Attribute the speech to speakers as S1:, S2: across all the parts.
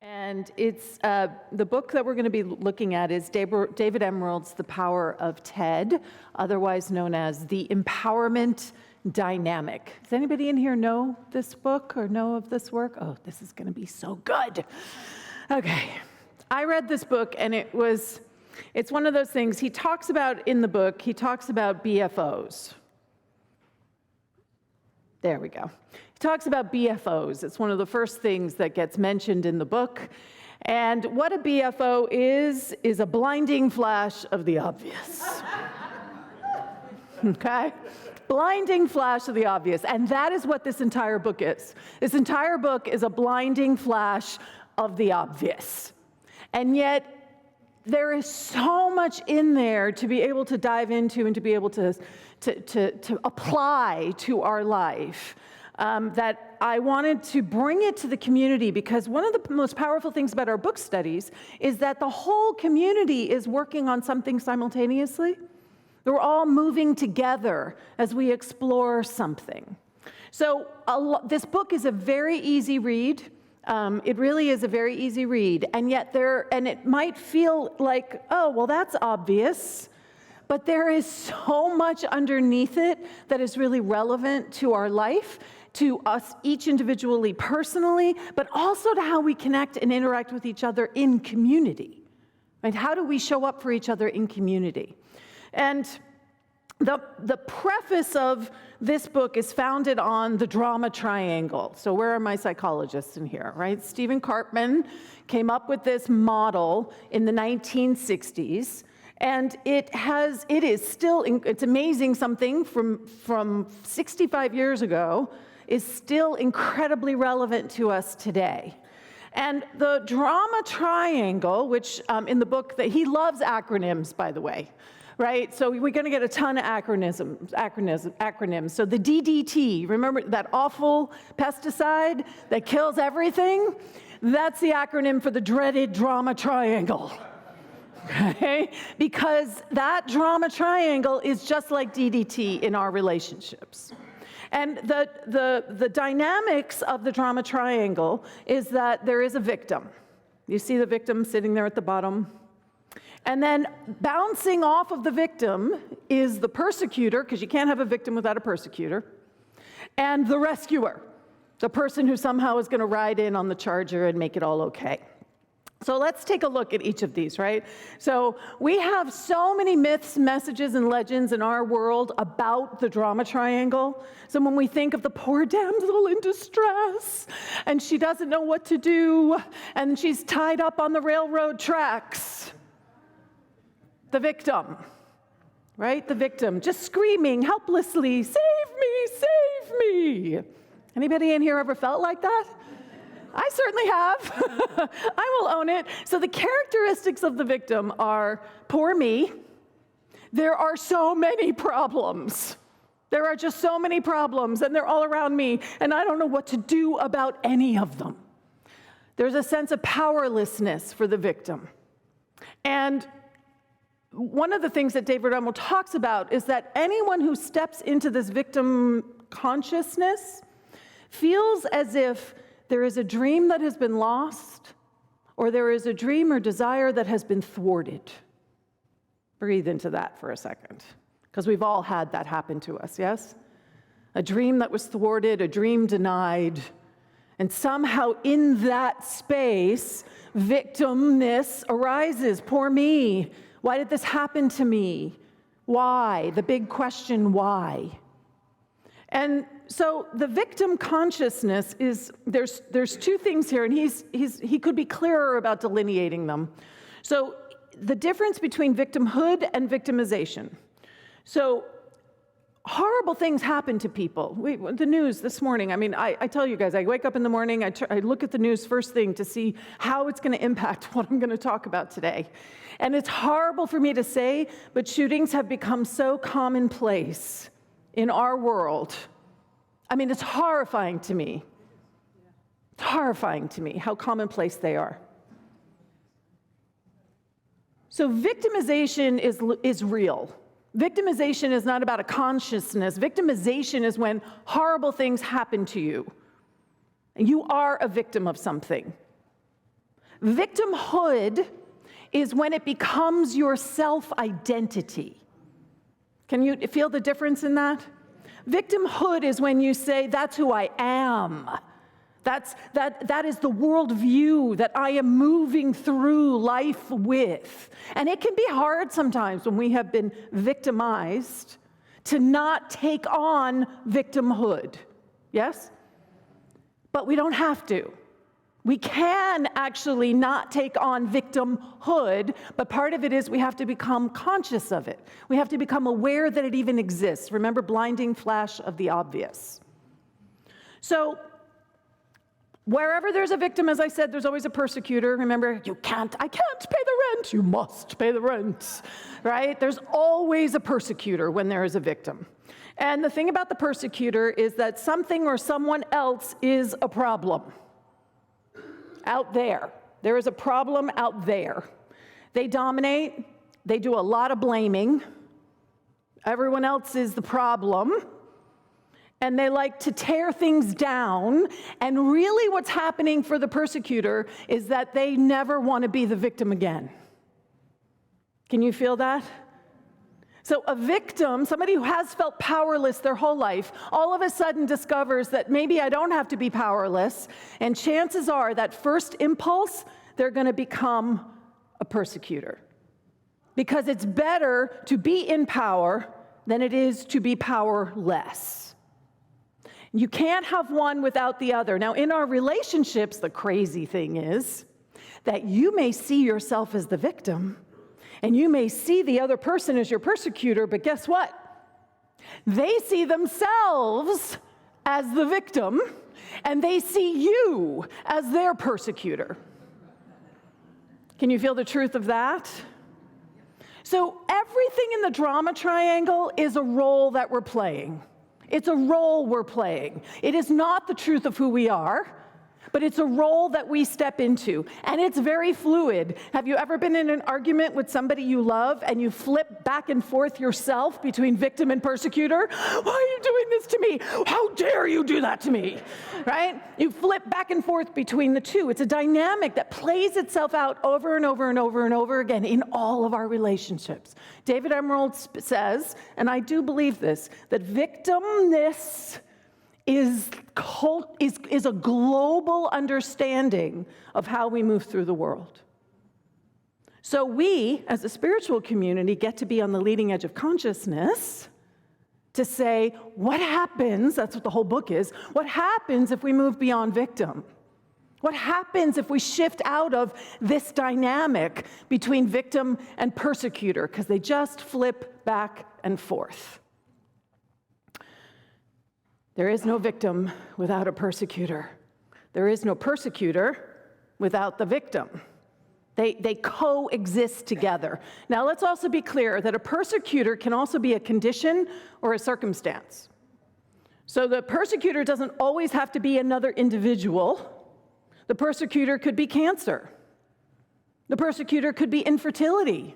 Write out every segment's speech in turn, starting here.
S1: And it's the book that we're going to be looking at is David Emerald's The Power of TED, otherwise known as The Empowerment Dynamic. Does anybody in here know this book or know of this work? Oh, this is going to be so good. Okay. I read this book and it's one of those things he talks about in the book. He talks about BFOs. There we go. He talks about BFOs. It's one of the first things that gets mentioned in the book. And what a BFO is a blinding flash of the obvious. Okay? Blinding flash of the obvious. And that is what this entire book is. This entire book is a blinding flash of the obvious. And yet, there is so much in there to be able to dive into and to be able to apply to our life that I wanted to bring it to the community, because one of the most powerful things about our book studies is that the whole community is working on something simultaneously. We're all moving together as we explore something. So this book is a very easy read. It really is a very easy read, and yet it might feel like, oh, well, that's obvious, but there is so much underneath it that is really relevant to our life, to us each individually, personally, but also to how we connect and interact with each other in community. Right? How do we show up for each other in community? And the preface of this book is founded on the drama triangle. So where are my psychologists in here, right? Stephen Karpman came up with this model in the 1960s, and it's amazing, something from 65 years ago is still incredibly relevant to us today. And the drama triangle, which in the book, that he loves acronyms, by the way. Right, so we're going to get a ton of acronyms. So the DDT, remember that awful pesticide that kills everything? That's the acronym for the dreaded drama triangle. Okay? Because that drama triangle is just like DDT in our relationships. And the dynamics of the drama triangle is that there is a victim. You see the victim sitting there at the bottom? And then bouncing off of the victim is the persecutor, because you can't have a victim without a persecutor, and the rescuer, the person who somehow is going to ride in on the charger and make it all okay. So let's take a look at each of these, right? So we have so many myths, messages, and legends in our world about the drama triangle. So when we think of the poor damsel in distress, and she doesn't know what to do, and she's tied up on the railroad tracks, the victim, right? The victim, just screaming helplessly, "Save me, save me." Anybody in here ever felt like that? I certainly have. I will own it. So the characteristics of the victim are, poor me. There are so many problems. There are just so many problems, and they're all around me, and I don't know what to do about any of them. There's a sense of powerlessness for the victim. And one of the things that David Emerald talks about is that anyone who steps into this victim consciousness feels as if there is a dream that has been lost, or there is a dream or desire that has been thwarted. Breathe into that for a second, because we've all had that happen to us, yes? A dream that was thwarted, a dream denied, and somehow in that space, victimness arises. Poor me. Why did this happen to me? Why? The big question, why? And so the victim consciousness is, there's two things here, and he could be clearer about delineating them. So the difference between victimhood and victimization. So horrible things happen to people. The news this morning, I tell you guys, I wake up in the morning, I look at the news first thing to see how it's going to impact what I'm going to talk about today. And it's horrible for me to say, but shootings have become so commonplace in our world. It's horrifying to me. It's horrifying to me how commonplace they are. So victimization is real. Victimization is not about a consciousness. Victimization is when horrible things happen to you. And you are a victim of something. Victimhood is when it becomes your self-identity. Can you feel the difference in that? Victimhood is when you say, that's who I am. That is the worldview that I am moving through life with. And it can be hard sometimes when we have been victimized to not take on victimhood. Yes? But we don't have to. We can actually not take on victimhood, but part of it is we have to become conscious of it. We have to become aware that it even exists. Remember, blinding flash of the obvious. So, wherever there's a victim, as I said, there's always a persecutor. Remember, I can't pay the rent, you must pay the rent, right? There's always a persecutor when there is a victim. And the thing about the persecutor is that something or someone else is a problem. Out there. There is a problem out there. They dominate. They do a lot of blaming. Everyone else is the problem. And they like to tear things down. And really what's happening for the persecutor is that they never want to be the victim again. Can you feel that? So a victim, somebody who has felt powerless their whole life, all of a sudden discovers that maybe I don't have to be powerless, and chances are that first impulse, they're going to become a persecutor. Because it's better to be in power than it is to be powerless. You can't have one without the other. Now, in our relationships, the crazy thing is that you may see yourself as the victim, and you may see the other person as your persecutor, but guess what? They see themselves as the victim, and they see you as their persecutor. Can you feel the truth of that? So everything in the drama triangle is a role that we're playing. It's a role we're playing. It is not the truth of who we are, but it's a role that we step into, and it's very fluid. Have you ever been in an argument with somebody you love and you flip back and forth yourself between victim and persecutor? Why are you doing this to me? How dare you do that to me? Right? You flip back and forth between the two. It's a dynamic that plays itself out over and over and over and over again in all of our relationships. David Emerald says, and I do believe this, that victimness is a global understanding of how we move through the world. So we, as a spiritual community, get to be on the leading edge of consciousness to say, what happens, that's what the whole book is, what happens if we move beyond victim? What happens if we shift out of this dynamic between victim and persecutor? Because they just flip back and forth. There is no victim without a persecutor. There is no persecutor without the victim. They coexist together. Now, let's also be clear that a persecutor can also be a condition or a circumstance. So the persecutor doesn't always have to be another individual. The persecutor could be cancer. The persecutor could be infertility.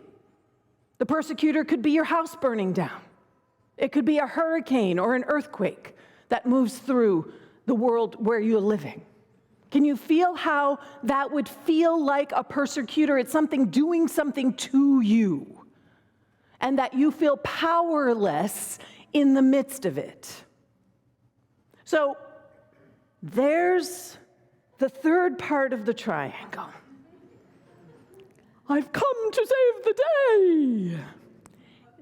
S1: The persecutor could be your house burning down. It could be a hurricane or an earthquake that moves through the world where you're living. Can you feel how that would feel like a persecutor? It's something doing something to you, and that you feel powerless in the midst of it. So there's the third part of the triangle. I've come to save the day.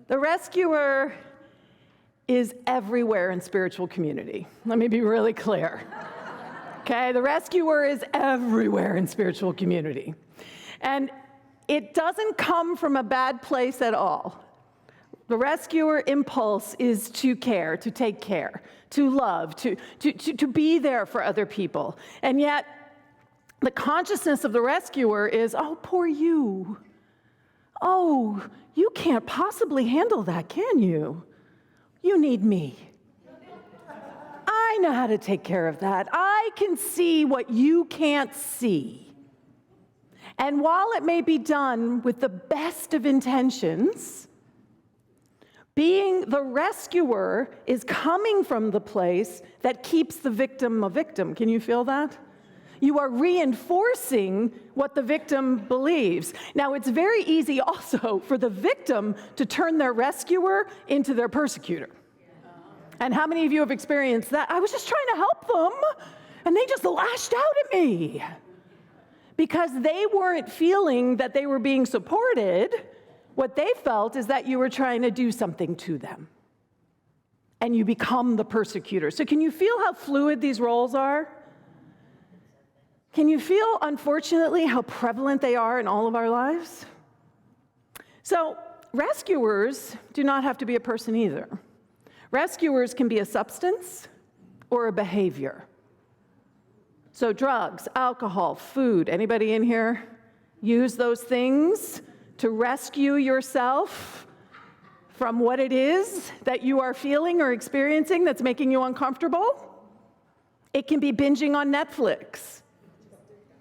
S1: The rescuer is everywhere in spiritual community. Let me be really clear. Okay, the rescuer is everywhere in spiritual community. And it doesn't come from a bad place at all. The rescuer impulse is to care, to take care, to love, to be there for other people. And yet, the consciousness of the rescuer is, oh, poor you. Oh, you can't possibly handle that, can you? You need me. I know how to take care of that. I can see what you can't see. And while it may be done with the best of intentions, being the rescuer is coming from the place that keeps the victim a victim. Can you feel that? You are reinforcing what the victim believes. Now, it's very easy also for the victim to turn their rescuer into their persecutor. And how many of you have experienced that? I was just trying to help them, and they just lashed out at me because they weren't feeling that they were being supported. What they felt is that you were trying to do something to them, and you become the persecutor. So can you feel how fluid these roles are? Can you feel, unfortunately, how prevalent they are in all of our lives? So rescuers do not have to be a person either. Rescuers can be a substance or a behavior. So drugs, alcohol, food, anybody in here use those things to rescue yourself from what it is that you are feeling or experiencing that's making you uncomfortable? It can be binging on Netflix.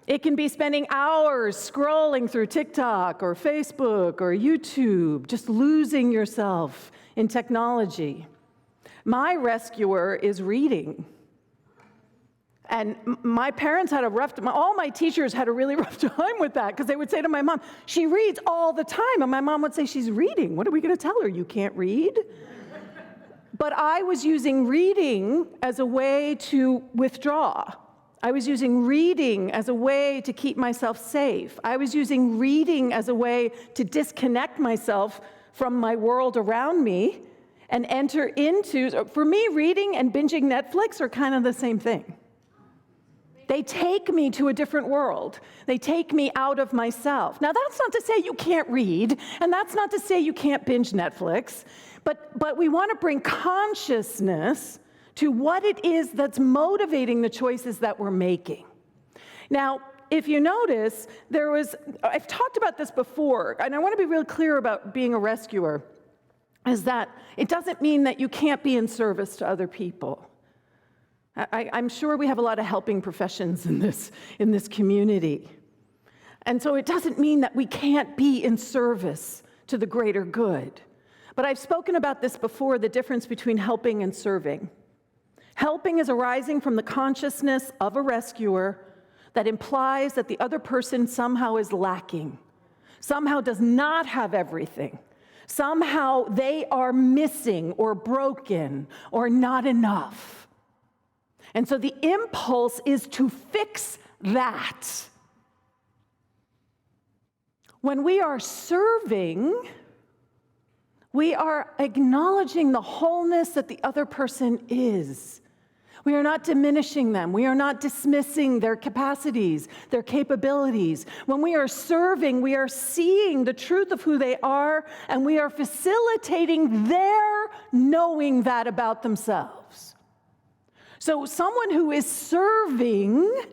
S1: It can be spending hours scrolling through TikTok or Facebook or YouTube, just losing yourself in technology. My rescuer is reading. And my parents had all my teachers had a really rough time with that because they would say to my mom, she reads all the time. And my mom would say, she's reading. What are we going to tell her? You can't read? But I was using reading as a way to withdraw. I was using reading as a way to keep myself safe. I was using reading as a way to disconnect myself from my world around me and enter into, for me, reading and binging Netflix are kind of the same thing. They take me to a different world. They take me out of myself. Now, that's not to say you can't read, and that's not to say you can't binge Netflix, but we want to bring consciousness to what it is that's motivating the choices that we're making. Now, if you notice, I've talked about this before, and I want to be real clear about being a rescuer, is that it doesn't mean that you can't be in service to other people. I'm sure we have a lot of helping professions in this community. And so it doesn't mean that we can't be in service to the greater good. But I've spoken about this before, the difference between helping and serving. Helping is arising from the consciousness of a rescuer that implies that the other person somehow is lacking, somehow does not have everything, somehow they are missing or broken or not enough. And so the impulse is to fix that. When we are serving, we are acknowledging the wholeness that the other person is. We are not diminishing them. We are not dismissing their capacities, their capabilities. When we are serving, we are seeing the truth of who they are, and we are facilitating their knowing that about themselves. So someone who is serving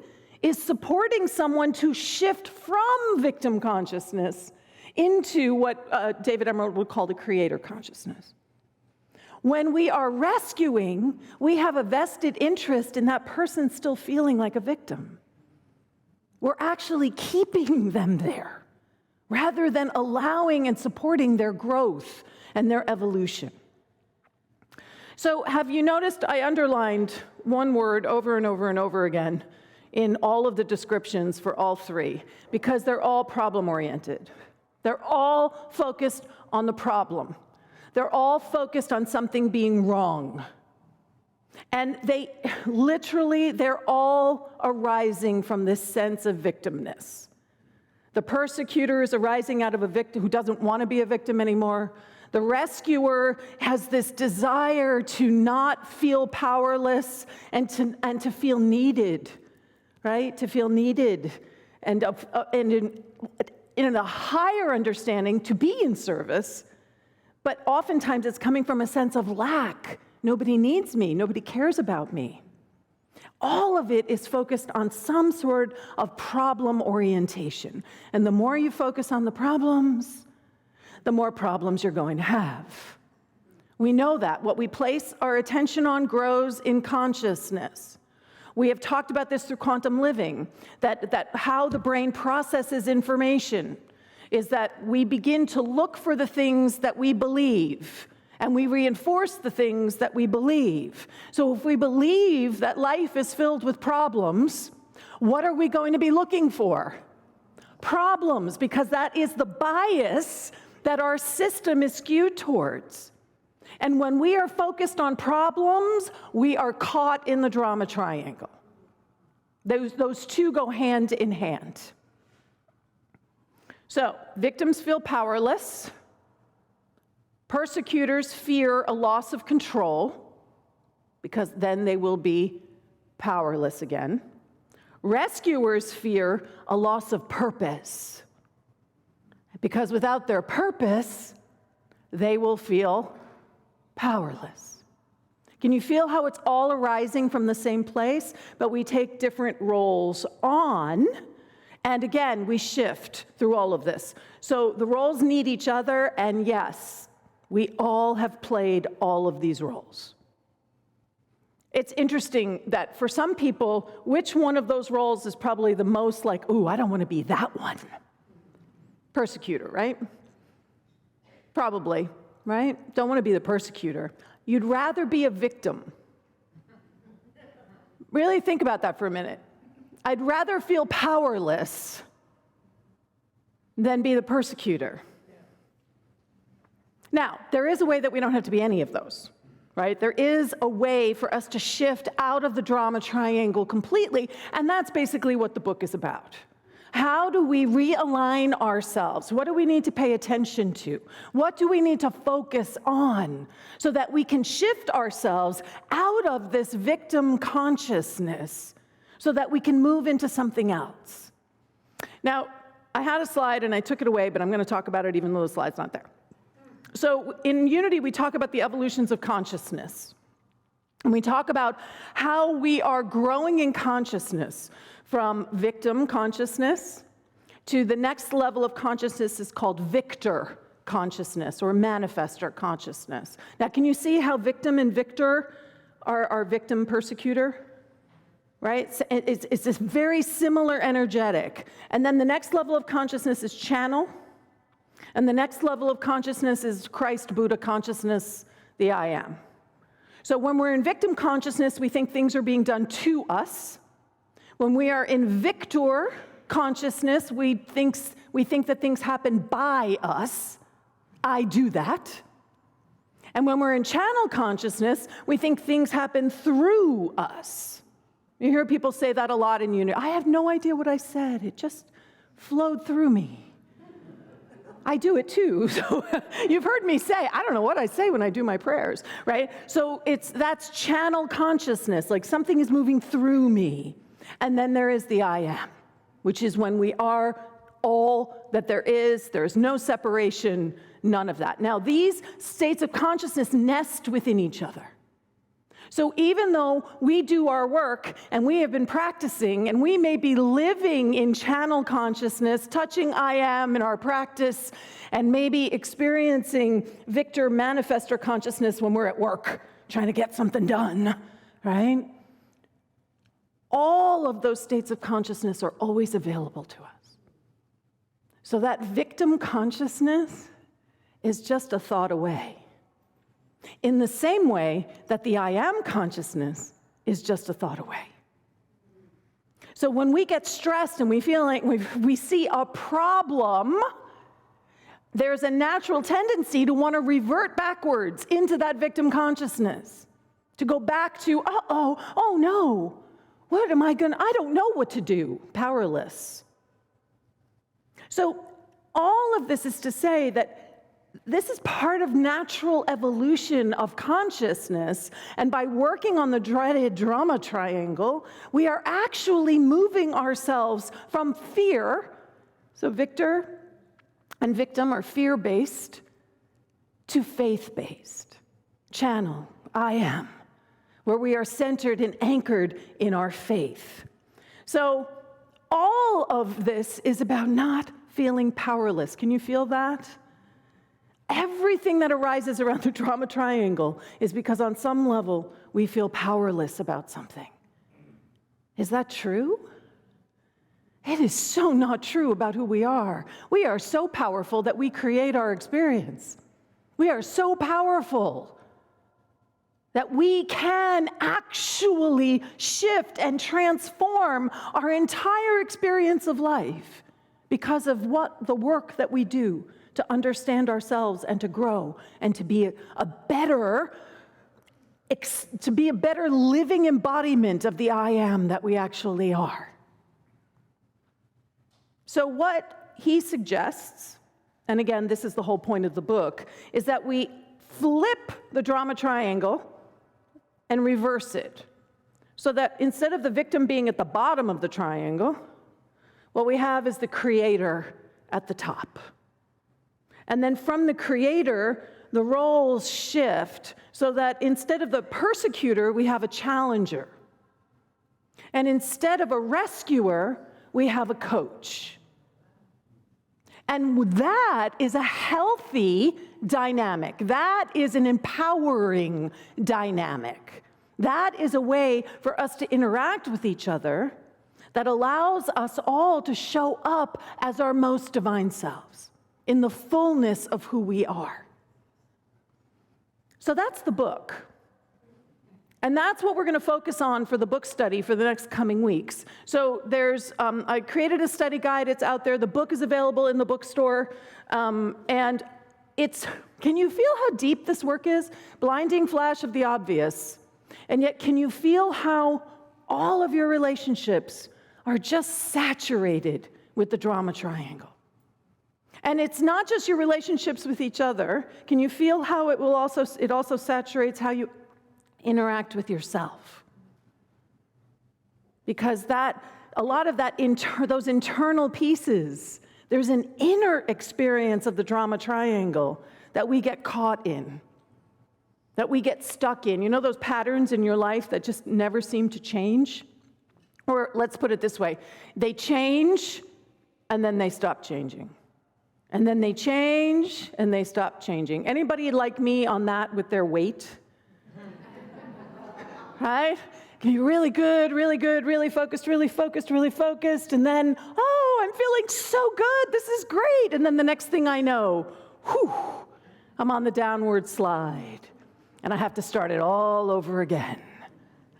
S1: is supporting someone to shift from victim consciousness into what David Emerald would call the creator consciousness. When we are rescuing, we have a vested interest in that person still feeling like a victim. We're actually keeping them there rather than allowing and supporting their growth and their evolution. So have you noticed I underlined one word over and over and over again in all of the descriptions for all three, because they're all problem-oriented. They're all focused on the problem. They're all focused on something being wrong. And they're all arising from this sense of victimness. The persecutor is arising out of a victim who doesn't want to be a victim anymore. The rescuer has this desire to not feel powerless and to feel needed, right? To feel needed and in a higher understanding to be in service. But oftentimes it's coming from a sense of lack. Nobody needs me. Nobody cares about me. All of it is focused on some sort of problem orientation. And the more you focus on the problems, the more problems you're going to have. We know that. What we place our attention on grows in consciousness. We have talked about this through quantum living, that how the brain processes information is that we begin to look for the things that we believe, and we reinforce the things that we believe. So if we believe that life is filled with problems, What are we going to be looking for? Problems, because that is the bias that our system is skewed towards. And when we are focused on problems, we are caught in the drama triangle. Those two go hand in hand. So, victims feel powerless. Persecutors fear a loss of control, because then they will be powerless again. Rescuers fear a loss of purpose, because without their purpose, they will feel powerless. Can you feel how it's all arising from the same place, but we take different roles on, and again, we shift through all of this. So the roles need each other, and yes, we all have played all of these roles. It's interesting that for some people, which one of those roles is probably the most like, ooh, I don't want to be that one? Persecutor, right? Probably, right? Don't want to be the persecutor. You'd rather be a victim. Really think about that for a minute. I'd rather feel powerless than be the persecutor. Now, there is a way that we don't have to be any of those. Right? There is a way for us to shift out of the drama triangle completely, and that's basically what the book is about. How do we realign ourselves? What do we need to pay attention to? What do we need to focus on so that we can shift ourselves out of this victim consciousness so that we can move into something else? Now, I had a slide and I took it away, but I'm going to talk about it even though the slide's not there. So in Unity, we talk about the evolutions of consciousness. And we talk about how we are growing in consciousness from victim consciousness to the next level of consciousness is called victor consciousness or manifestor consciousness. Now, can you see how victim and victor are victim persecutor? Right? It's this very similar energetic. And then the next level of consciousness is channel. And the next level of consciousness is Christ, Buddha consciousness, the I am. So when we're in victim consciousness, we think things are being done to us. When we are in victor consciousness, we think that things happen by us. I do that. And when we're in channel consciousness, we think things happen through us. You hear people say that a lot in Unity. I have no idea what I said. It just flowed through me. I do it too, so you've heard me say, I don't know what I say when I do my prayers, right? So that's channel consciousness, like something is moving through me. And then there is the I am, which is when we are all that there's no separation, none of that. Now, these states of consciousness nest within each other. So even though we do our work and we have been practicing and we may be living in channel consciousness, touching I am in our practice, and maybe experiencing victor manifestor consciousness when we're at work trying to get something done, right? All of those states of consciousness are always available to us. So that victim consciousness is just a thought away. In the same way that the I am consciousness is just a thought away. So when we get stressed and we feel like we see a problem, there's a natural tendency to want to revert backwards into that victim consciousness, to go back to, oh no, what am I I don't know what to do, powerless. So all of this is to say that this is part of natural evolution of consciousness, and by working on the dreaded drama triangle, we are actually moving ourselves from fear, so victor and victim are fear-based, to faith-based, channel, I am, where we are centered and anchored in our faith. So all of this is about not feeling powerless. Can you feel that? Everything that arises around the drama triangle is because on some level we feel powerless about something. Is that true? It is so not true about who we are. We are so powerful that we create our experience. We are so powerful. that we can actually shift and transform our entire experience of life because of the work that we do to understand ourselves and to grow and to be a better living embodiment of the I am that we actually are. So what he suggests, and again, this is the whole point of the book, is that we flip the drama triangle and reverse it. So that instead of the victim being at the bottom of the triangle, what we have is the creator at the top. And then from the creator, the roles shift so that instead of the persecutor, we have a challenger. And instead of a rescuer, we have a coach. And that is a healthy dynamic. That is an empowering dynamic. That is a way for us to interact with each other that allows us all to show up as our most divine selves in the fullness of who we are. So that's the book. And that's what we're going to focus on for the book study for the next coming weeks. So I created a study guide. It's out there. The book is available in the bookstore. And can you feel how deep this work is? Blinding flash of the obvious. And yet, can you feel how all of your relationships are just saturated with the drama triangle? And it's not just your relationships with each other. Can you feel how it also saturates how you interact with yourself? Because a lot of those internal pieces, there's an inner experience of the drama triangle that we get caught in, that we get stuck in. You know those patterns in your life that just never seem to change? Or let's put it this way, they change and then they stop changing. And then they change and they stop changing. Anybody like me on that with their weight? Right? You're really good, really focused, and then, I'm feeling so good, this is great. And then the next thing I know, I'm on the downward slide. And I have to start it all over again.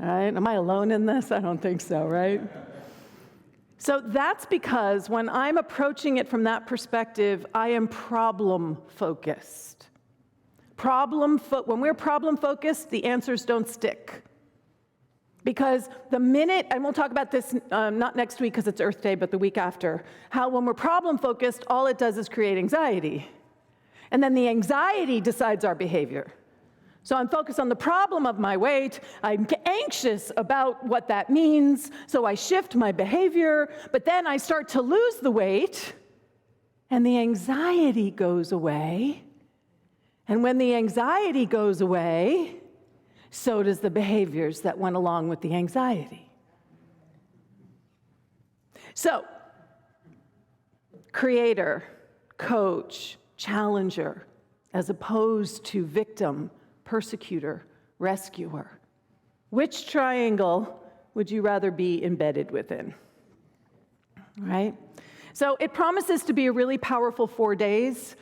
S1: All right? Am I alone in this? I don't think so, right? So that's because when I'm approaching it from that perspective, I am problem-focused. When we're problem-focused, the answers don't stick. Because the minute, and we'll talk about this not next week because it's Earth Day, but the week after, how when we're problem-focused, all it does is create anxiety. And then the anxiety decides our behavior. So I'm focused on the problem of my weight. I'm anxious about what that means, so I shift my behavior, but then I start to lose the weight, and the anxiety goes away. And when the anxiety goes away, so does the behaviors that went along with the anxiety. So, creator, coach, challenger, as opposed to victim, persecutor, rescuer. Which triangle would you rather be embedded within? Right? So it promises to be a really powerful 4 days.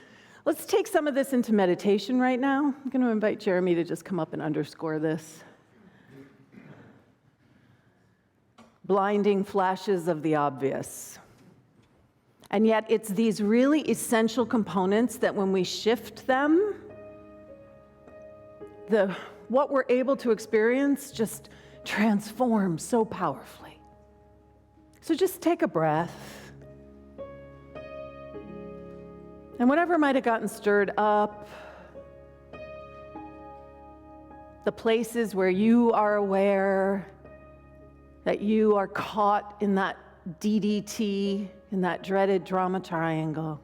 S1: Let's take some of this into meditation right now. I'm going to invite Jeremy to just come up and underscore this. Blinding flashes of the obvious. And yet it's these really essential components that when we shift them, what we're able to experience just transforms so powerfully. So just take a breath. And whatever might have gotten stirred up, the places where you are aware that you are caught in that DDT, in that dreaded drama triangle.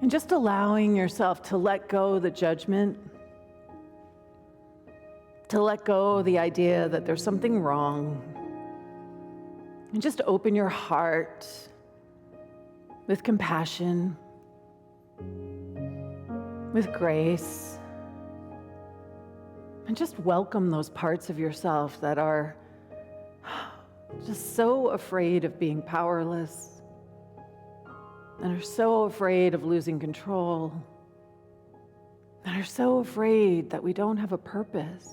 S1: And just allowing yourself to let go the judgment, to let go the idea that there's something wrong. And just open your heart with compassion, with grace, and just welcome those parts of yourself that are just so afraid of being powerless and are so afraid of losing control and are so afraid that we don't have a purpose.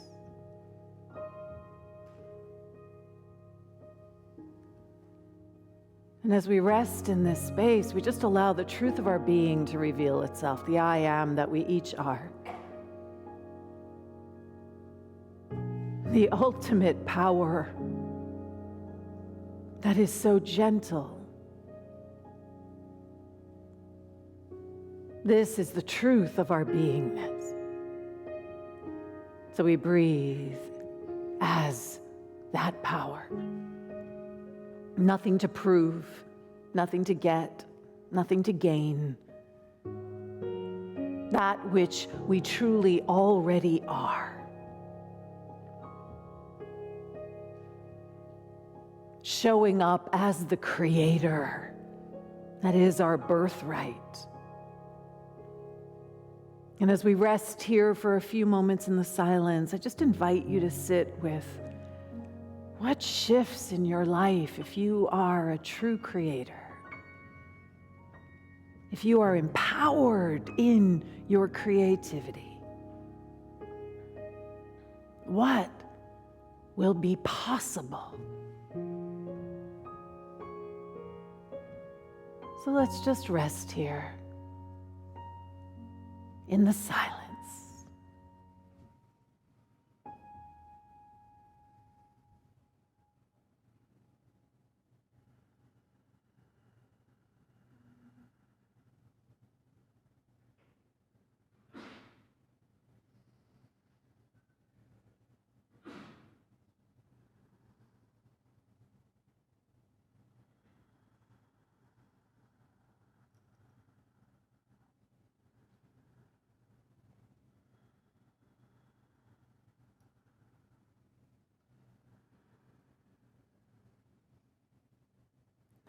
S1: And as we rest in this space, we just allow the truth of our being to reveal itself, the I am that we each are. The ultimate power that is so gentle. This is the truth of our beingness. So we breathe as that power. Nothing to prove, nothing to get, nothing to gain. That which we truly already are. Showing up as the creator. That is our birthright. And as we rest here for a few moments in the silence, I just invite you to sit with what shifts in your life if you are a true creator? If you are empowered in your creativity? What will be possible? So let's just rest here in the silence.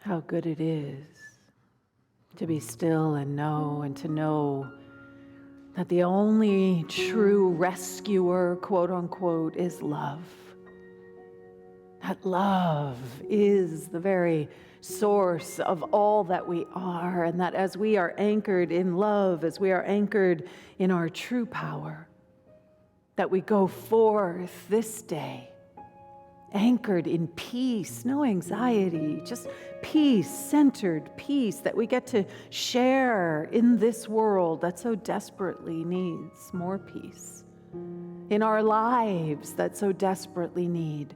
S1: How good it is to be still and to know that the only true rescuer, quote unquote, is love. That love is the very source of all that we are, and that as we are anchored in love, as we are anchored in our true power, that we go forth this day anchored in peace, no anxiety, just peace, centered peace that we get to share in this world that so desperately needs more peace, in our lives that so desperately need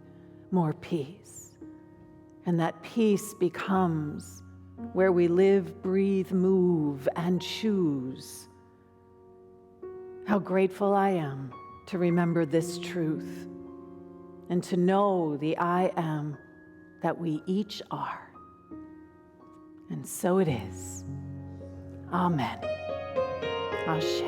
S1: more peace. And that peace becomes where we live, breathe, move, and choose. How grateful I am to remember this truth and to know the I am that we each are. And so it is. Amen. Ashe.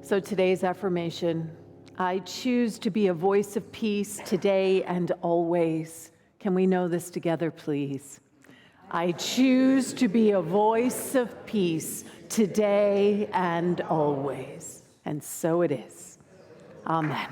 S1: So today's affirmation: I choose to be a voice of peace today and always. Can we know this together, please? I choose to be a voice of peace today and always. And so it is. Amen.